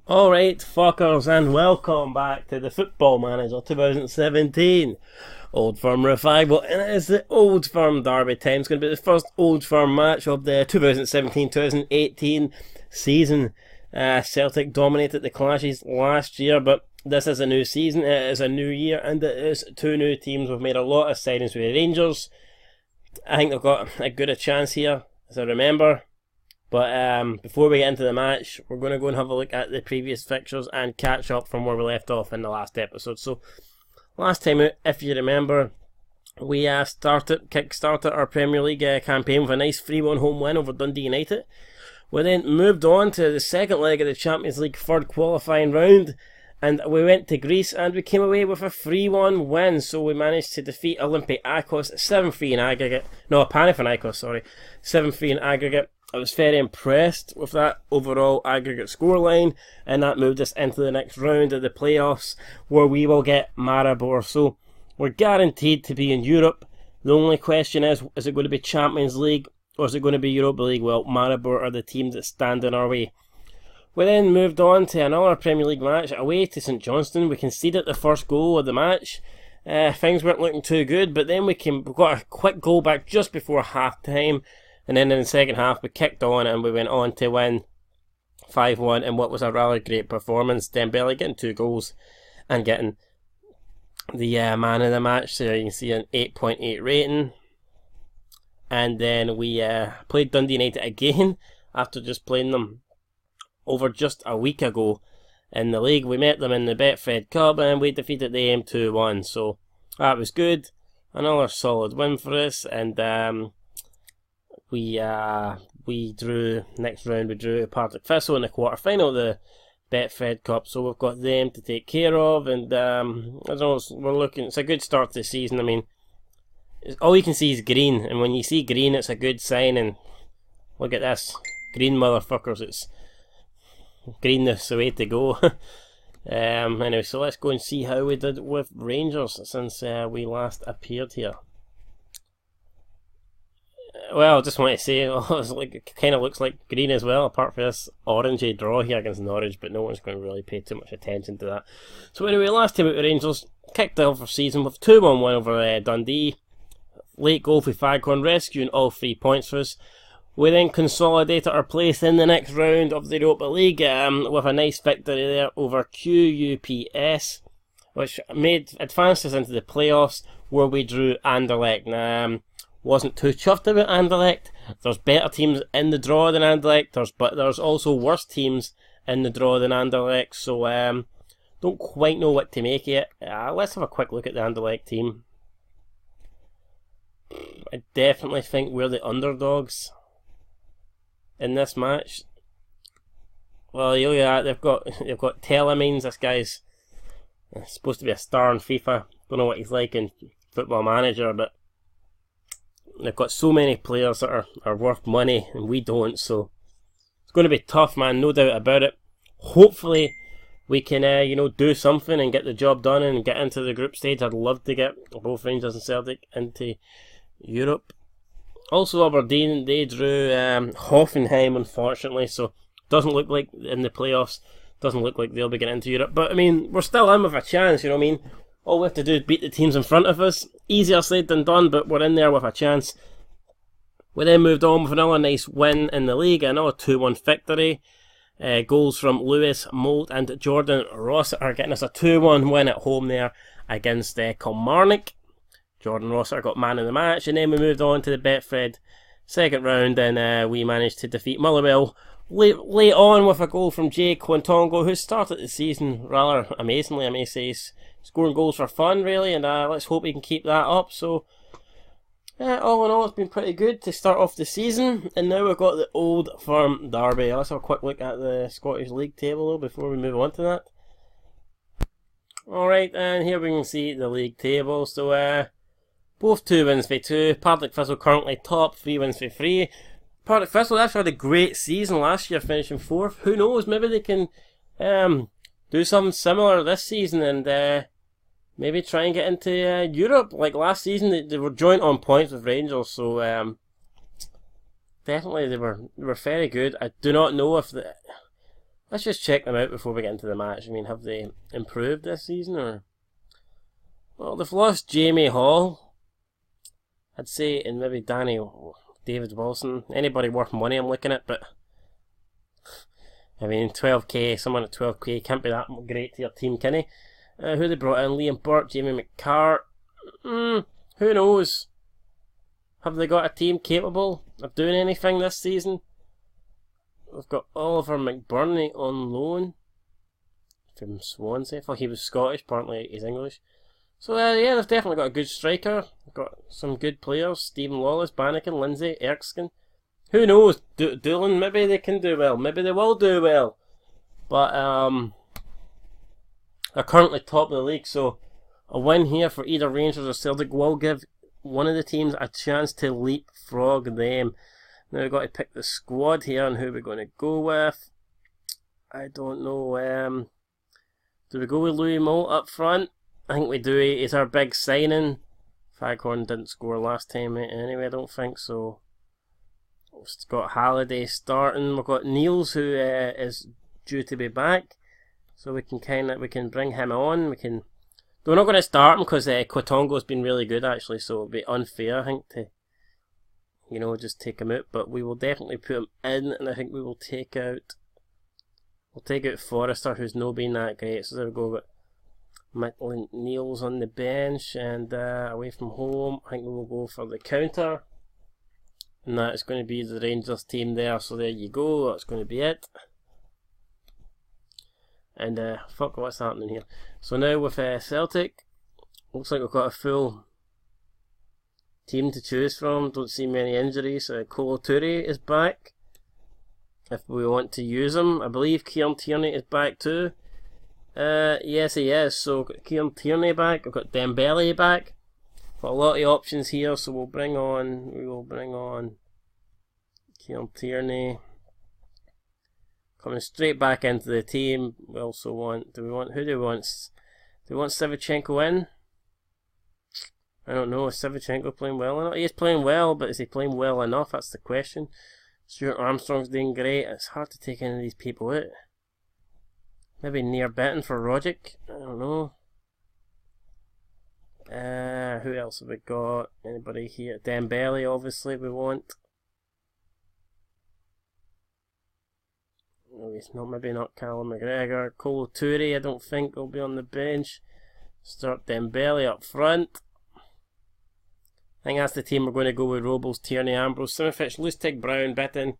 Alright, fuckers, and welcome back to the Football Manager 2017 Old Firm Revival, and it is the Old Firm Derby time. It's going to be the first Old Firm match of the 2017-2018 season. Celtic dominated the clashes last year, but this is a new season, it is a new year, and it is two new teams. We've made a lot of signings with the Rangers. I think they've got a good a chance here, as I remember. But before we get into the match, we're going to go and have a look at the previous fixtures and catch up from where we left off in the last episode. So, last time out, if you remember, we kick-started our Premier League campaign with a nice 3-1 home win over Dundee United. We then moved on to the second leg of the Champions League third qualifying round, and we went to Greece and we came away with a 3-1 win. So we managed to defeat Olympiakos 7-3 in aggregate. No, Panathinaikos, sorry. 7-3 in aggregate. I was very impressed with that overall aggregate scoreline, and that moved us into the next round of the playoffs, where we will get Maribor. So we're guaranteed to be in Europe. The only question is it going to be Champions League or is it going to be Europa League? Well, Maribor are the teams that stand in our way. We then moved on to another Premier League match away to St Johnstone. We conceded the first goal of the match. Things weren't looking too good, but then we got a quick goal back just before half time. And then in the second half, we kicked on and we went on to win 5-1 in what was a rather great performance. Dembele getting 2 goals and getting the man of the match. So you can see an 8.8 rating. And then we played Dundee United again after just playing them over just a week ago in the league. We met them in the Betfred Cup and we defeated them 2-1. So that was good. Another solid win for us. And we drew next round. We drew Partick Thistle in the quarter final of the Betfred Cup, so we've got them to take care of. And I don't know, we're looking. It's a good start to the season. I mean, all you can see is green, and when you see green, it's a good sign. And look at this, green motherfuckers! It's green is the way to go. Anyway, so let's go and see how we did with Rangers since we last appeared here. Well, I just want to say, it kind of looks like green as well, apart from this orangey draw here against Norwich, but no one's going to really pay too much attention to that. So anyway, last time out the Rangers kicked off our season with 2-1 win over Dundee. Late goal for Faghorn rescuing all 3 points for us. We then consolidated our place in the next round of the Europa League with a nice victory there over QUPS, which advanced us into the playoffs, where we drew Anderlecht. Wasn't too chuffed about Anderlecht. There's better teams in the draw than Anderlecht, but there's also worse teams in the draw than Anderlecht, so don't quite know what to make of it. Let's have a quick look at the Anderlecht team. I definitely think we're the underdogs in this match. Well, yeah, they've got Telemines. This guy's supposed to be a star in FIFA. Don't know what he's like in Football Manager, but they've got so many players that are worth money, and we don't, so it's going to be tough, man, no doubt about it. Hopefully we can do something and get the job done and get into the group stage. I'd love to get both Rangers and Celtic into Europe. Also, Aberdeen, they drew Hoffenheim, unfortunately, so doesn't look like in the playoffs, doesn't look like they'll be getting into Europe. But I mean, we're still in with a chance, you know what I mean? All we have to do is beat the teams in front of us. Easier said than done, but we're in there with a chance. We then moved on with another nice win in the league, another 2-1 victory. Goals from Lewis, Molt and Jordan Rossiter are getting us a 2-1 win at home there against Kilmarnock. Jordan Rossiter got man of the match, and then we moved on to the Betfred second round, and we managed to defeat Motherwell late on with a goal from Jay Quintongo, who started the season rather amazingly, I may say. He's scoring goals for fun, really, and let's hope he can keep that up. So, all in all, it's been pretty good to start off the season, and now we've got the Old Firm Derby. Let's have a quick look at the Scottish League table, though, before we move on to that. Alright, and here we can see the league table. So, both 2 wins for 2. Partick Thistle currently top, 3 wins for 3. Partick Thistle actually had a great season last year, finishing 4th. Who knows, maybe they can do something similar this season and maybe try and get into Europe. Like last season, they were joint on points with Rangers, so definitely they were very good. I do not know if Let's just check them out before we get into the match. I mean, have they improved this season, or? Well, they've lost Jamie Hall, I'd say, and maybe David Wilson. Anybody worth money I'm looking at, but I mean, 12k, someone at 12k can't be that great to your team, can he? Who they brought in? Liam Burt, Jamie McCart. Who knows? Have they got a team capable of doing anything this season? We've got Oliver McBurney on loan from Swansea. I thought he was Scottish, apparently he's English. So yeah, they've definitely got a good striker. They've got some good players. Stephen Lawless, Bannikin, Lindsay, Erskine. Who knows? Doolan, maybe they can do well. Maybe they will do well. But they're currently top of the league, so a win here for either Rangers or Celtic will give one of the teams a chance to leapfrog them. Now we've got to pick the squad here and who we're going to go with. I don't know. Do we go with Louis Moult up front? I think we do. He's our big signing. Faghorn didn't score last time anyway, I don't think so. We've got Halliday starting. We've got Niels, who is due to be back, so we can bring him on. We're not going to start him because Kwatongo's been really good actually, so it'll be unfair I think to just take him out, but we will definitely put him in, and I think we will take out Forrester, who's not been that great. So there we go. Maitland Niels on the bench, and away from home I think we will go for the counter, and that is going to be the Rangers team there. So there you go, that's going to be it. And fuck, what's happening here? So now with Celtic, looks like we've got a full team to choose from. Don't see many injuries. Kolo Toure is back if we want to use him. I believe Kieran Tierney is back too. Yes he is. So got Kieran Tierney back. I've got Dembele back. Got a lot of options here, so we will bring on Kieran Tierney. Coming straight back into the team. We also want, who do we want? Do we want Savchenko in? I don't know, is Savchenko playing well enough? He is playing well, but is he playing well enough? That's the question. Stuart Armstrong's doing great. It's hard to take any of these people out. Maybe near betting for Rogic. I don't know. Who else have we got? Anybody here? Dembele, obviously, we want. No, he's not. Maybe not Callum McGregor. Kolo Toure, I don't think will be on the bench. Start Dembele up front. I think that's the team we're going to go with. Robles, Tierney, Ambrose, Simic, Lustig, Brown, Bitton,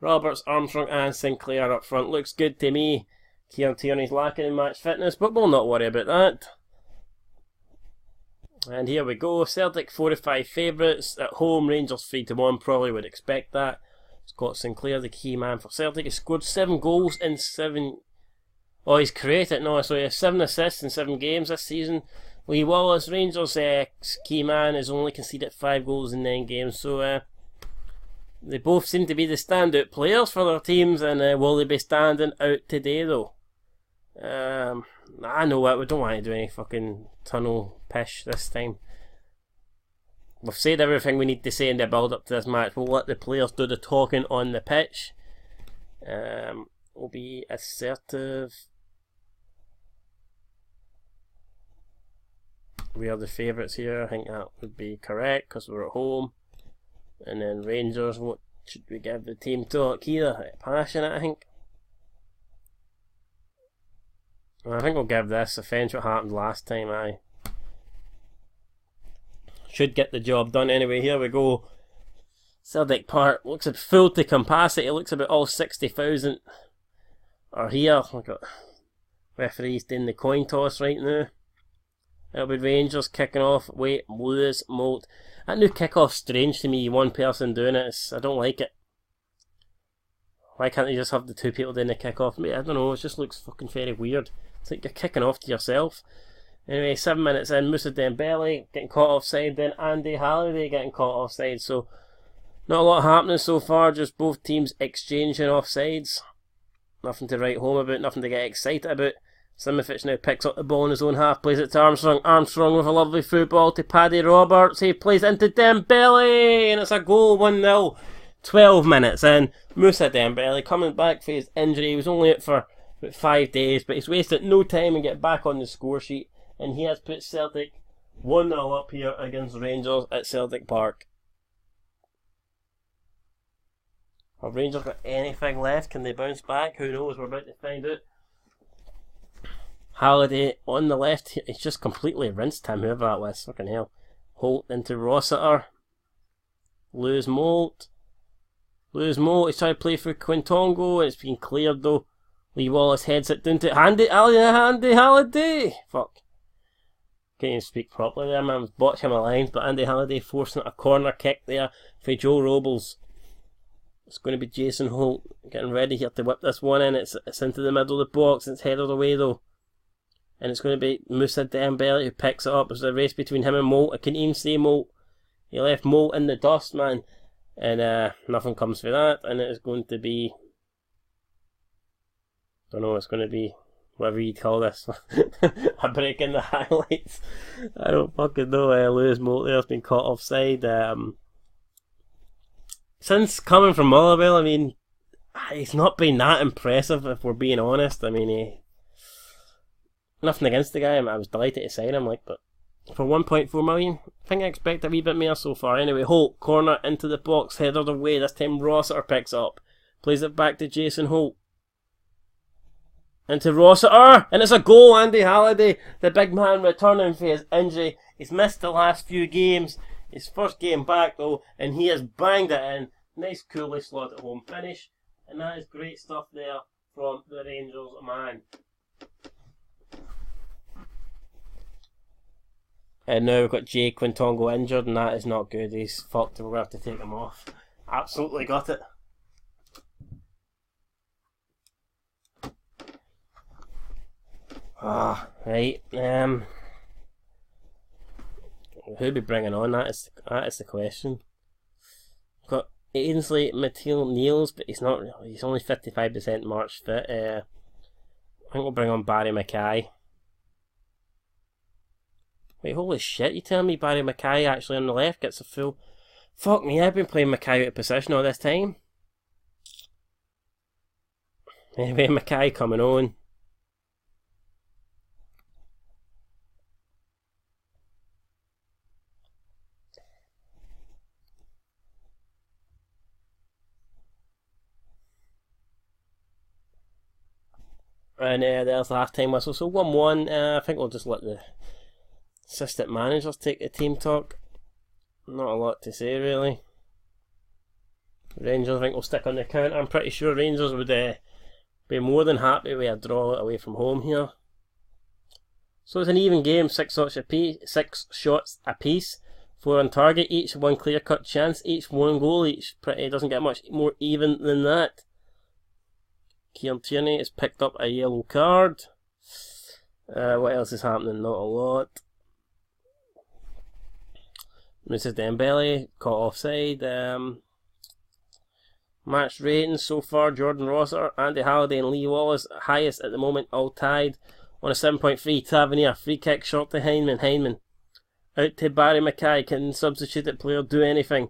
Roberts, Armstrong and Sinclair up front. Looks good to me. Kieran Tierney's lacking in match fitness, but we'll not worry about that. And here we go. Celtic 4 to 5 favourites. At home, Rangers 3 to 1. Probably would expect that. Scott Sinclair, the key man for Celtic. He scored 7 goals in 7... Oh, he's created. No, so he has 7 assists in 7 games this season. Lee Wallace, Rangers key man, has only conceded 5 goals in 9 games. So they both seem to be the standout players for their teams. And will they be standing out today though? I know what, we don't want to do any fucking tunnel pish this time. We've said everything we need to say in the build up to this match. We'll let the players do the talking on the pitch. We'll be assertive. We are the favourites here. I think that would be correct because we're at home. And then Rangers, what should we give the team talk here? Passionate, I think. I think we'll give this. Avenge what happened last time. I should get the job done anyway. Here we go. Celtic Park looks at full to capacity. It looks about all 60,000 are here. We've got referees doing the coin toss right now. It'll be Rangers kicking off. Wait, Lewis, Moult. That new kick-off's strange to me. One person doing it. I don't like it. Why can't they just have the 2 people doing the kick-off? I don't know. It just looks fucking very weird. It's like you're kicking off to yourself. Anyway, 7 minutes in, Moussa Dembele getting caught offside, then Andy Halliday getting caught offside. So, not a lot happening so far, just both teams exchanging offsides. Nothing to write home about, nothing to get excited about. Simic now picks up the ball in his own half, plays it to Armstrong. Armstrong with a lovely through ball to Paddy Roberts. He plays into Dembele, and it's a goal, 1-0. 12 minutes in, Moussa Dembele coming back for his injury. He was only out for about 5 days, but he's wasted no time in getting back on the score sheet, and he has put Celtic 1-0 up here against Rangers at Celtic Park. Have Rangers got anything left? Can they bounce back? Who knows? We're about to find out. Halliday on the left, he's just completely rinsed him, whoever that was. Fucking hell. Holt into Rossiter. Lose Molt. He's trying to play for Quintongo, and it's been cleared though. Lee Wallace heads it down to Andy Halliday. Fuck. Can't even speak properly there, man. I was botching my lines, but Andy Halliday forcing a corner kick there for Joe Robles. It's going to be Jason Holt getting ready here to whip this one in. It's into the middle of the box. It's headed away though. And it's going to be Moussa Dembele who picks it up. There's a race between him and Molt. I can even see Molt. He left Molt in the dust, man. And nothing comes for that. And it is going to be... I don't know, it's going to be... whatever you'd call this. A break in the highlights. I don't fucking know. Lewis Molt there's been caught offside. Since coming from Motherwell, I mean, he's not been that impressive if we're being honest. I mean, nothing against the guy. I was delighted to sign him, but for 1.4 million, I think I expect a wee bit more so far. Anyway, Holt, corner into the box, headed away. This time Rossiter picks up, plays it back to Jason Holt. Into Rossiter, and it's a goal. Andy Halliday, the big man, returning for his injury. He's missed the last few games. His first game back though, and he has banged it in. Nice, coolly slotted home finish, and that is great stuff there from the Rangers man. And now we've got Jay Quintongo injured, and that is not good. He's fucked, and we're going to have to take him off. Absolutely got it. Right. Who'll be bringing on? That is the question. We've got Ainsley Matil-Niels, but he's not. He's only 55% March fit. I think we'll bring on Barry Mackay. Wait, holy shit! You telling me Barry Mackay actually on the left gets a full? Fuck me! I've been playing Mackay out of position all this time. Anyway, Mackay coming on. And there's the half-time whistle. So 1-1. I think we'll just let the assistant managers take the team talk. Not a lot to say, really. Rangers, I think, will stick on the counter. I'm pretty sure Rangers would be more than happy with a draw away from home here. So it's an even game. 6 shots apiece. 4 on target each. 1 clear-cut chance each. 1 goal each. Pretty doesn't get much more even than that. Kieran Tierney has picked up a yellow card. What else is happening? Not a lot. Moussa Dembele caught offside. Match ratings so far: Jordan Rossiter, Andy Halliday and Lee Wallace highest at the moment, all tied on a 7.3. Tavernier, free kick short to Heinemann. Out to Barry Mackay. Can substituted player do anything?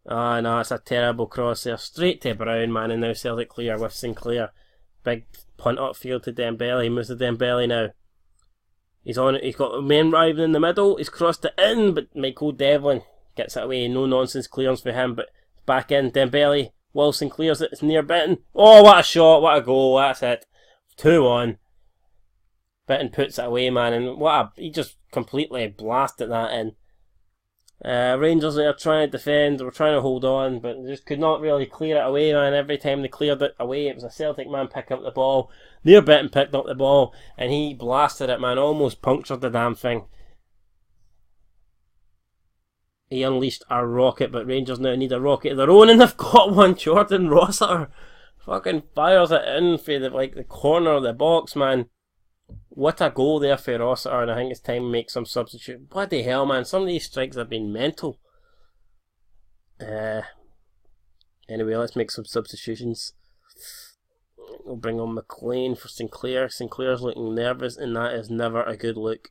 Ah, no, it's a terrible cross there. Straight to Brown, man, and now Celtic clear with Sinclair. Big punt upfield to Dembele. Moussa Dembele now. He's on it. He's got a man arriving in the middle. He's crossed it in, but Michael Devlin gets it away. No nonsense clearance for him, but back in. Dembele. Wilson clears it. It's near Bitton. Oh, what a shot. What a goal. That's it. 2-1. Bitton puts it away, man, and he just completely blasted that in. Rangers are trying to defend, they were trying to hold on, but they just could not really clear it away, man. Every time they cleared it away, it was a Celtic man picking up the ball. Near Bitton picked up the ball, and he blasted it, man, almost punctured the damn thing. He unleashed a rocket, but Rangers now need a rocket of their own, and they've got one. Jordan Rossiter fucking fires it in for the corner of the box, man. What a goal there for Rossiter, and I think it's time to make some substitute. Bloody hell, man, some of these strikes have been mental. Anyway, let's make some substitutions. We'll bring on McLean for Sinclair. Sinclair's looking nervous, and that is never a good look.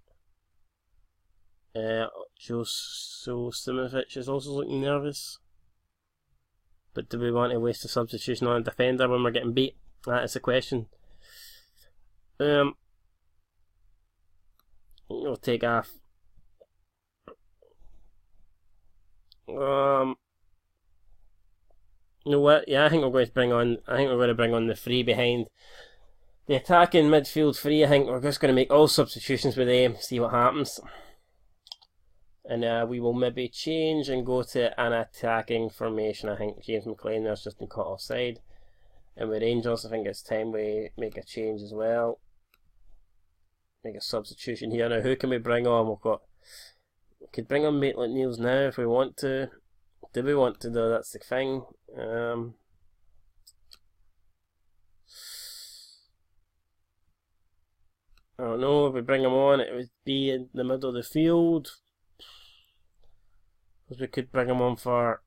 Joe Simovic is also looking nervous. But do we want to waste a substitution on a defender when we're getting beat? That is the question. We'll take off. You know what? Yeah, I think we're going to bring on. The three behind the attacking midfield three. I think we're just going to make all substitutions with them. See what happens. And we will maybe change and go to an attacking formation. I think James McLean there's just been caught offside. And with Rangers, I think it's time we make a change as well. Make a substitution here. Now, who can we bring on? We could bring on Maitland-Niles now if we want to. Do we want to though? That's the thing. I don't know. If we bring him on, it would be in the middle of the field. Because we could bring him on for.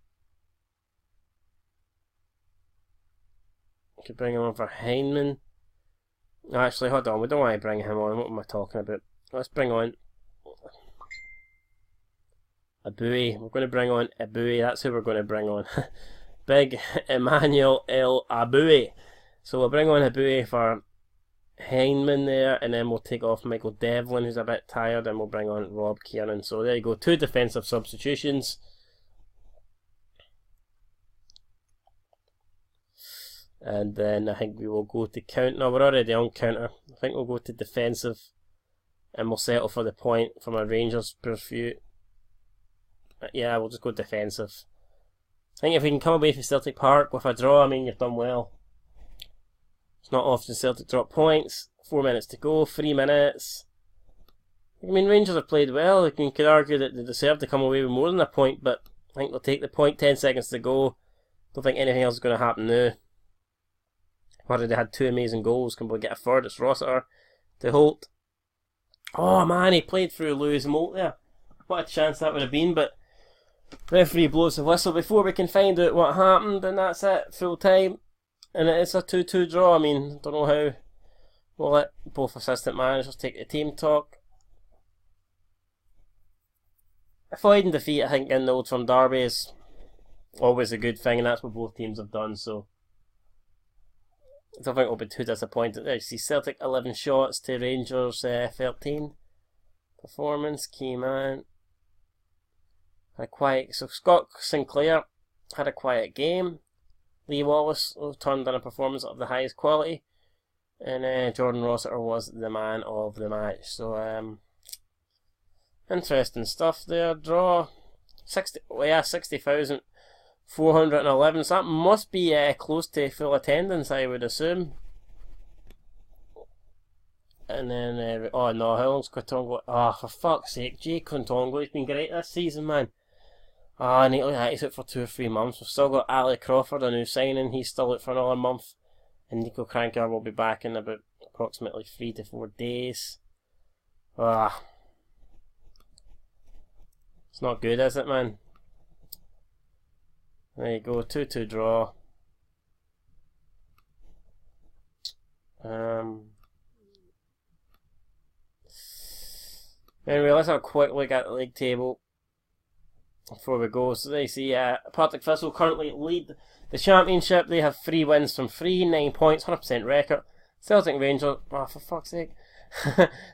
We could bring him on for Heinemann. Actually, hold on. We don't want to bring him on. What am I talking about? Let's bring on Abui. We're going to bring on Abui. That's who we're going to bring on. Big Emmanuel El Abui. So we'll bring on Abui for Heinemann there, and then we'll take off Michael Devlin, who's a bit tired, and we'll bring on Rob Kieran. So there you go, 2 defensive substitutions. And then I think we will go to counter. No, we're already on counter. I think we'll go to defensive, and we'll settle for the point from a Rangers pursuit. Yeah, we'll just go defensive. I think if we can come away from Celtic Park with a draw, I mean, you've done well. It's not often Celtic drop points. 4 minutes to go, 3 minutes. I mean, Rangers have played well. You could argue that they deserve to come away with more than a point, but I think they'll take the point. 10 seconds to go. Don't think anything else is going to happen now. Already had 2 amazing goals. Can we get a third? It's Rossiter to Holt. Oh man, he played through Lewis Moult there. What a chance that would have been, but referee blows the whistle before we can find out what happened, and that's it, full time. And it's a 2-2 draw. I mean, don't know how. We'll let both assistant managers take the team talk. Avoiding defeat, I think, in the Old Firm derby is always a good thing, and that's what both teams have done, so I don't think it'll be too disappointing. There you see Celtic 11 shots to Rangers 13. Performance, key man. Had a quiet. So Scott Sinclair had a quiet game. Lee Wallace turned in a performance of the highest quality, and Jordan Rossiter was the man of the match. So interesting stuff there. Draw 60,411. So that must be close to full attendance, I would assume. And then oh no, how long's Quintongo? Oh, for fuck's sake, Jay Quintongo, he's been great this season, man. Oh, and he's out for 2 or 3 months. We've still got Ali Crawford, a new signing. He's still out for another month. And Nico Kranker will be back in about approximately 3 to 4 days. Ah, it's not good, is it, man? There you go, 2-2 draw. Anyway, let's have a quick look at the league table before we go. So there you see Partick Thistle currently lead the championship. They have 3 wins from 3, 9 points, 100% record. Celtic Rangers, oh for fuck's sake.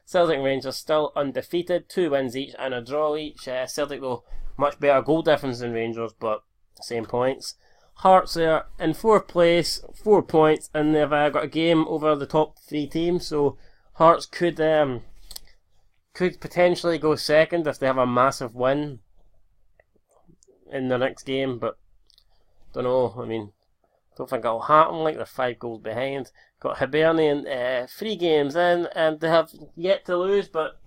Celtic Rangers still undefeated, 2 wins each and a draw each. Celtic though, much better goal difference than Rangers, but same points. Hearts there in 4th place, 4 points, and they've got a game over the top 3 teams, so Hearts could potentially go second if they have a massive win in the next game, but don't know. I mean, don't think it'll happen. Like they're 5 goals behind. Got Hibernian 3 games in, and they have yet to lose, but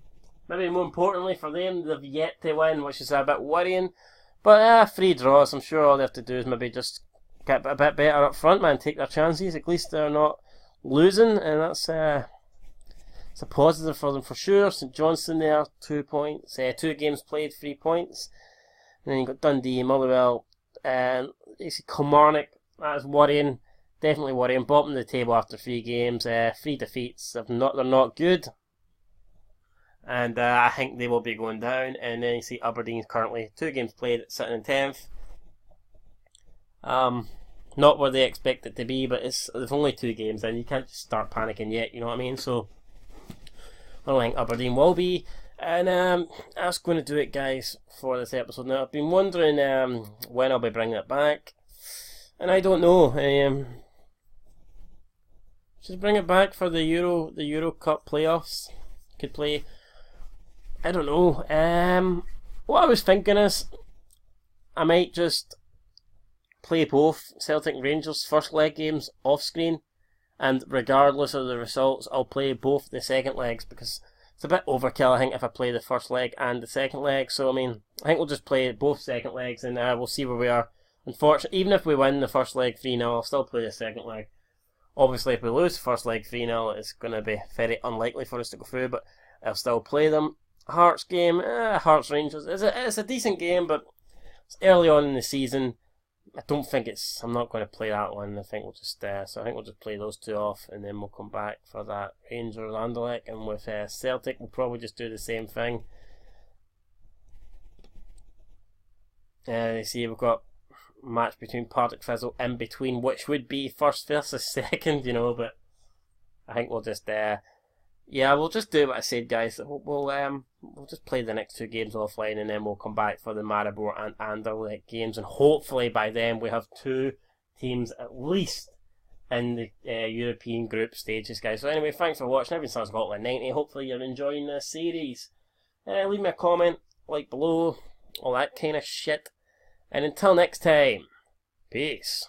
maybe more importantly for them, they've yet to win, which is a bit worrying. But 3 draws, I'm sure all they have to do is maybe just get a bit better up front, man, take their chances. At least they're not losing, and that's it's a positive for them for sure. St Johnstone there, 2 points, 2 games played, 3 points. And then you've got Dundee, Motherwell, and you see Kilmarnock. That's worrying, definitely worrying. Bottom of the table after 3 games, 3 defeats. They're not good. And I think they will be going down. And then you see Aberdeen's currently 2 games played, sitting in 10th. Not where they expect it to be, but there's only 2 games and you can't just start panicking yet, you know what I mean? So I don't think Aberdeen will be. And that's going to do it, guys, for this episode. Now, I've been wondering when I'll be bringing it back, and I don't know. Just bring it back for the Euro Cup playoffs. Could play. I don't know. What I was thinking is, I might just play both Celtic and Rangers first leg games off screen, and regardless of the results, I'll play both the second legs, because it's a bit overkill, I think, if I play the first leg and the second leg. So, I mean, I think we'll just play both second legs and we'll see where we are. Unfortunately, even if we win the first leg 3-0, I'll still play the second leg. Obviously, if we lose the first leg 3-0, it's going to be very unlikely for us to go through, but I'll still play them. Hearts game, Hearts Rangers, it's a decent game, but it's early on in the season. I don't think I'm not going to play that one. I think we'll just, so I think we'll just play those 2 off, and then we'll come back for that Rangers Anderlecht. And with Celtic, we'll probably just do the same thing. You see, we've got a match between Partick Thistle in between, which would be first versus second, you know, but I think we'll just, yeah, we'll just do what I said, guys. We'll just play the next 2 games offline, and then we'll come back for the Maribor and Anderlecht games, and hopefully by then we have 2 teams at least in the European group stages, guys. So anyway, thanks for watching. I've been Sun Scotland 90. Hopefully you're enjoying this series. Leave me a comment, like below, all that kind of shit. And until next time, peace.